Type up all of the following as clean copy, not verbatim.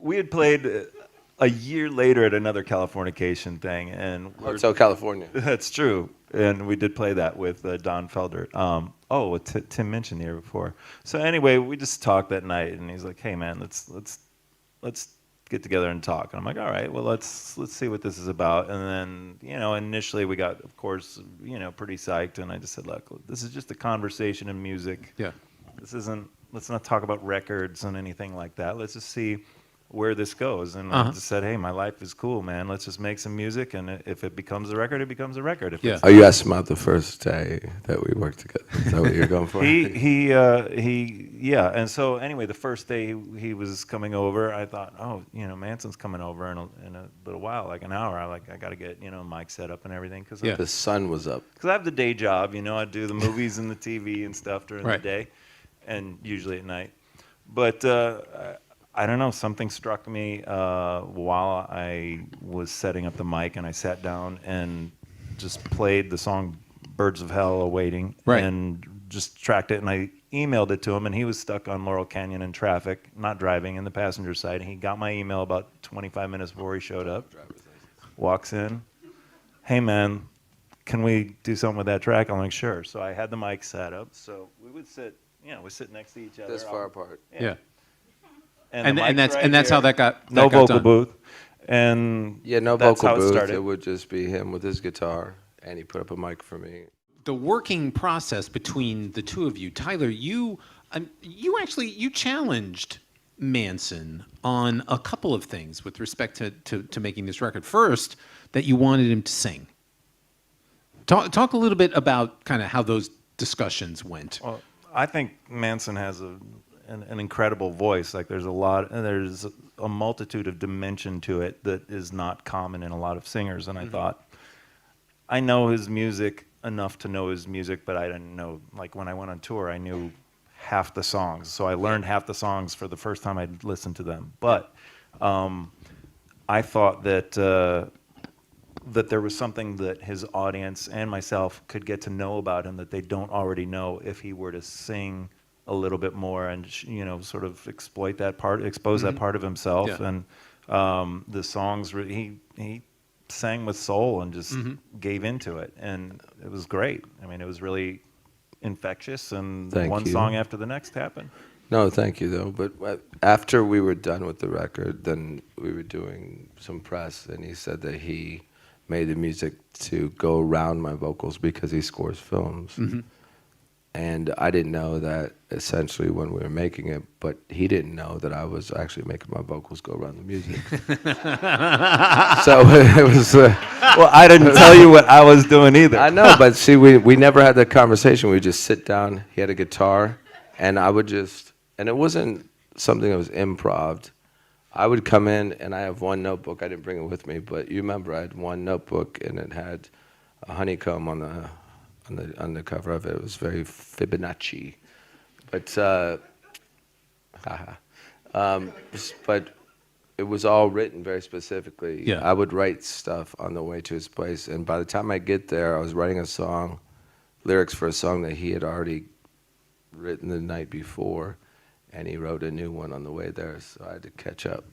we had played a year later at another Californication thing, and Hotel California. That's true, and we did play that with Don Felder. Tim mentioned the year before. So anyway, we just talked that night, and he's like, "Hey man, let's get together and talk." And I'm like, "All right, well let's see what this is about." And then initially we got, of course, pretty psyched, and I just said, "Look, this is just a conversation in music. Yeah. This isn't. Let's not talk about records and anything like that. Let's just see where this goes." And I just said, "Hey, my life is cool, man. Let's just make some music, and if it becomes a record, it becomes a record." If Yeah. Oh, you asked him out the first day that we worked together. Is that what you're going for? Yeah. And so anyway, the first day he was coming over, I thought, oh, Manson's coming over in a little while, like an hour. I got to get mic set up and everything because The sun was up. I have the day job. I do the movies and the TV and stuff during the day, and usually at night. But I don't know, something struck me while I was setting up the mic, and I sat down and just played the song Birds of Hell Awaiting, and just tracked it, and I emailed it to him, and he was stuck on Laurel Canyon in traffic, not driving, in the passenger side, and he got my email about 25 minutes before he showed up, walks in, "Hey man, can we do something with that track?" I'm like, "Sure." So I had the mic set up, so we would sit, we sit next to each other. This far apart. Yeah. And that's how that got no got vocal done. booth, and No that's vocal how booth. It started. It would just be him with his guitar, and he put up a mic for me. The working process between the two of you, Tyler, you challenged Manson on a couple of things with respect to making this record. First, that you wanted him to sing. Talk a little bit about kind of how those discussions went. Well, I think Manson has an incredible voice. Like there's a multitude of dimension to it that is not common in a lot of singers. And I thought, I know his music enough to know his music, but I didn't know, like when I went on tour, I knew half the songs. So I learned half the songs for the first time I'd listened to them. But I thought that there was something that his audience and myself could get to know about him that they don't already know if he were to sing a little bit more and sort of expose that part of himself. Yeah. And the songs he sang with soul and just gave into it, and it was great. I mean, it was really infectious, and one song after the next happened. No, thank you though. But after we were done with the record, then we were doing some press, and he said that he made the music to go around my vocals because he scores films. And I didn't know that essentially when we were making it, but he didn't know that I was actually making my vocals go around the music. So it was... well, I didn't tell you what I was doing either. I know, but see, we never had that conversation. We just sit down, he had a guitar, and I would just... And it wasn't something that was improv. I would come in, and I have one notebook. I didn't bring it with me, but you remember I had one notebook, and it had a honeycomb on the cover of it. It was very Fibonacci, but but it was all written very specifically. Yeah. I would write stuff on the way to his place, and by the time I get there, I was writing a song, lyrics for a song that he had already written the night before, and he wrote a new one on the way there, so I had to catch up.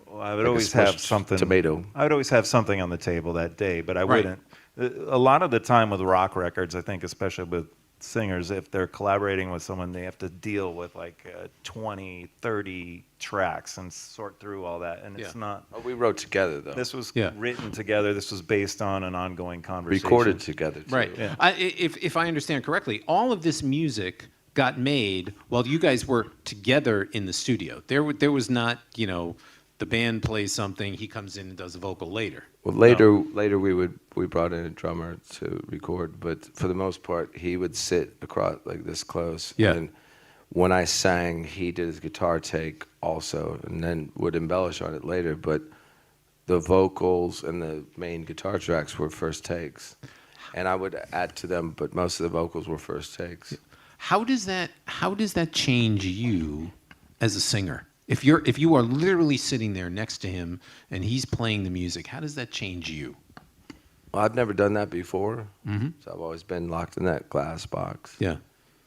Well, I would always have something. Tomato. I would always have something on the table that day, but I wouldn't. A lot of the time with rock records, I think, especially with singers, if they're collaborating with someone, they have to deal with like 20, 30 tracks and sort through all that. And it's not... Oh, we wrote together, though. This was written together. This was based on an ongoing conversation. Recorded together, too. Right. Yeah. If I understand correctly, all of this music got made while you guys were together in the studio. There was not, the band plays something, he comes in and does a vocal later. Well, later we brought in a drummer to record, but for the most part, he would sit across like this close. Yeah. And when I sang, he did his guitar take also, and then would embellish on it later. But the vocals and the main guitar tracks were first takes, and I would add to them, but most of the vocals were first takes. How does that change you as a singer? If you are literally sitting there next to him and he's playing the music, how does that change you? Well, I've never done that before, so I've always been locked in that glass box. Yeah.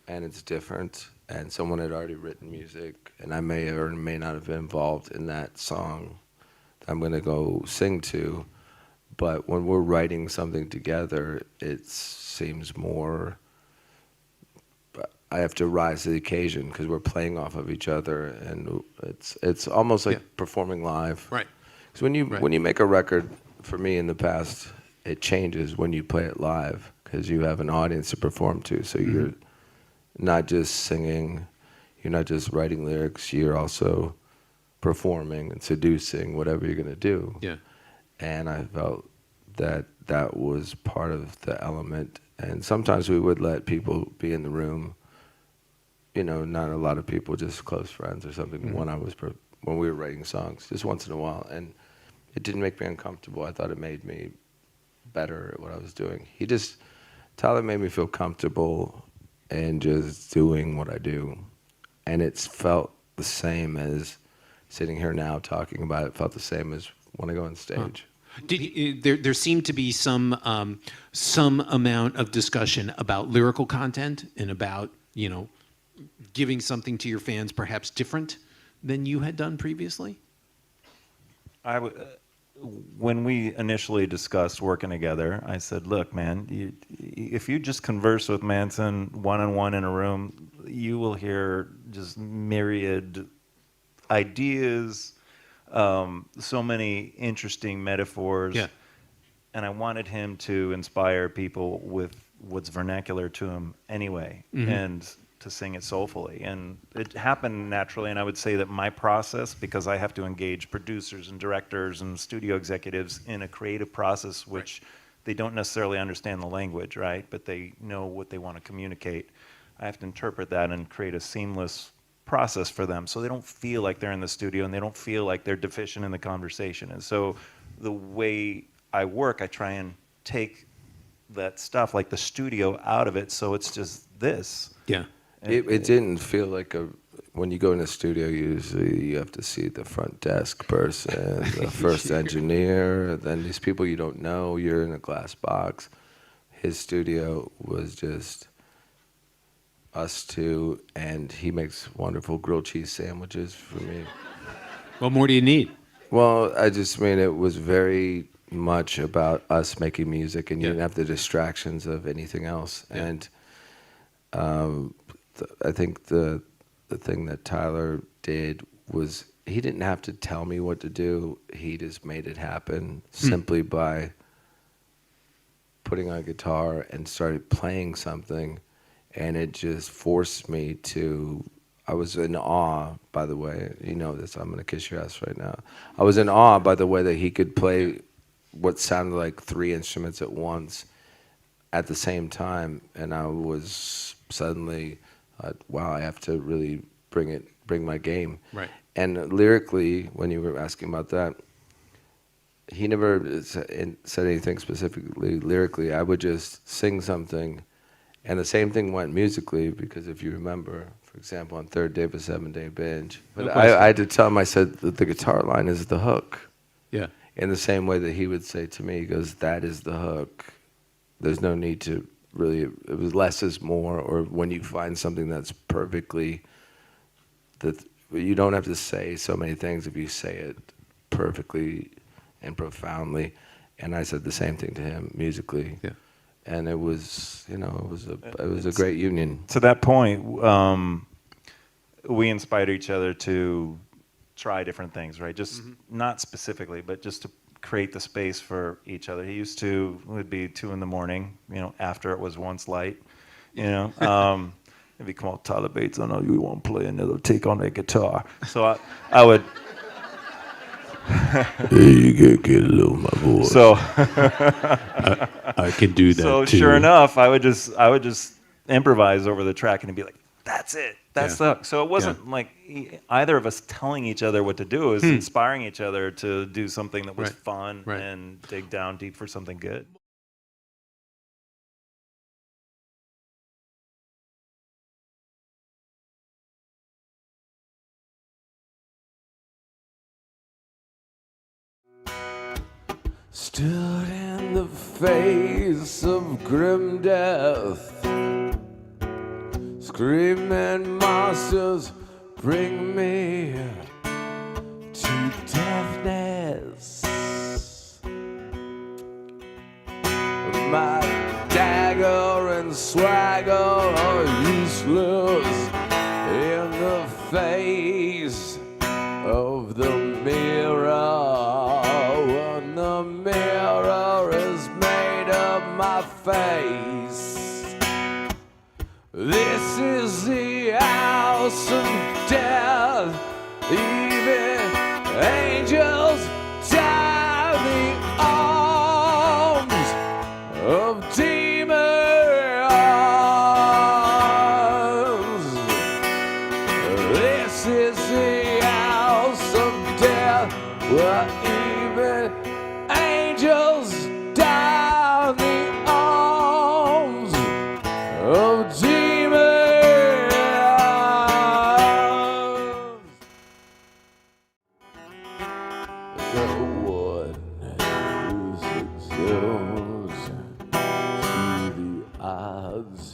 And it's different. and someone had already written music, and I may or may not have been involved in that song that I'm going to go sing to. But when we're writing something together, it seems more, I have to rise to the occasion because we're playing off of each other, and it's almost like performing live. Right. Because when you make a record, for me in the past, it changes when you play it live because you have an audience to perform to. So you're not just singing, you're not just writing lyrics, you're also performing and seducing whatever you're gonna do. Yeah. And I felt that that was part of the element. And sometimes we would let people be in the room, you know, not a lot of people, just close friends or something. When we were writing songs, just once in a while, and it didn't make me uncomfortable. I thought it made me better at what I was doing. Tyler made me feel comfortable in just doing what I do, and it's felt the same as sitting here now talking about it. Felt the same as when I go on stage. There seemed to be some amount of discussion about lyrical content and about, you know, giving something to your fans perhaps different than you had done previously? When we initially discussed working together, I said, look, man, if you just converse with Manson one-on-one in a room, you will hear just myriad ideas, so many interesting metaphors. Yeah. And I wanted him to inspire people with what's vernacular to him anyway, and to sing it soulfully. And it happened naturally, and I would say that my process, because I have to engage producers and directors and studio executives in a creative process, which they don't necessarily understand the language, right? But they know what they want to communicate. I have to interpret that and create a seamless process for them so they don't feel like they're in the studio and they don't feel like they're deficient in the conversation. And so the way I work, I try and take that stuff, like the studio, out of it, so it's just this. Yeah. It didn't feel like when you go in the studio, usually you have to see the front desk person, the first engineer, then these people you don't know, you're in a glass box. His studio was just us two, and he makes wonderful grilled cheese sandwiches for me. What more do you need? Well, I just mean it was very much about us making music, and you didn't have the distractions of anything else. Yeah. And I think the thing that Tyler did was he didn't have to tell me what to do. He just made it happen simply by putting on a guitar and started playing something, and it just forced me to. I was in awe, by the way. You know this. I'm gonna kiss your ass right now. I was in awe by the way that he could play what sounded like 3 instruments at once at the same time, and I was suddenly, wow, I have to really bring my game. Right. And lyrically, when you were asking about that, he never said anything specifically lyrically. I would just sing something, and the same thing went musically, because if you remember, for example, on Third Day of a 7-Day Binge, but I had to tell him, I said that the guitar line is the hook. Yeah. In the same way that he would say to me, he goes, that is the hook. There's no need to really, it was less is more, or when you find something that's perfectly, that you don't have to say so many things if you say it perfectly and profoundly. And I said the same thing to him musically. Yeah. And it was, you know, it was a great union. To that point, we inspired each other to try different things, right? Just not specifically, but just to create the space for each other. He used to, it would be 2 a.m, you know, after it was once light, you know. If he come out, Tyler Bates, I know you want to play another take on that guitar. So I would. You can get a little my voice. So I can do that so too. sure enough, I would just improvise over the track and he'd be like, "That's it. That's the hook." So it wasn't like either of us telling each other what to do. It was inspiring each other to do something that was fun and dig down deep for something good. Stood in the face of grim death, Screaming monsters bring me to deafness. My dagger and swagger are useless in the face of the mirror. When the mirror is made of my face, this is the house of death. Even angels die in the arms of demons. This is the house of death, where even angels die in the arms of demons. No one is exposed to the odds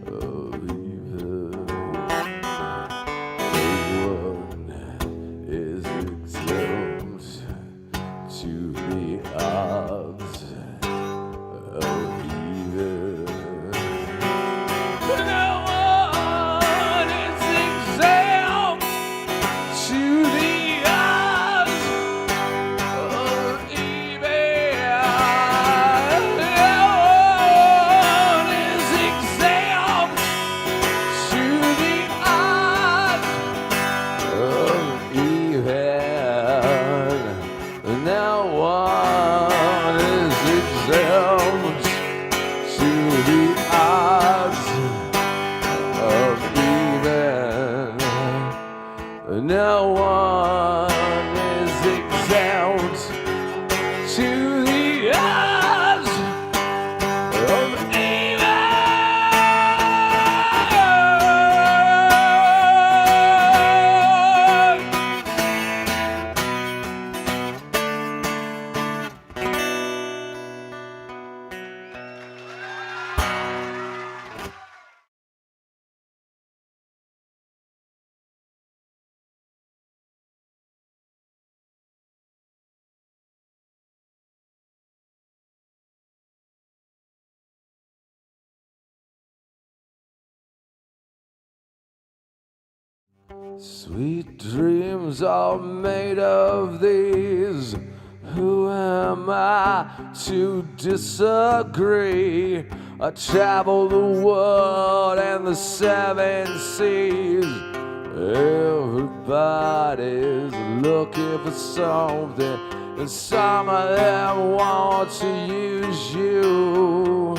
of evil. No one is exposed to the odds of evil. No one is exempt to the odds of evil. No one is exempt to the odds of evil. No one is exempt to the odds of evil. No one is exempt to the odds of evil. Sweet dreams are made of these. Who am I to disagree? I travel the world and the seven seas. Everybody's looking for something, and some of them want to use you.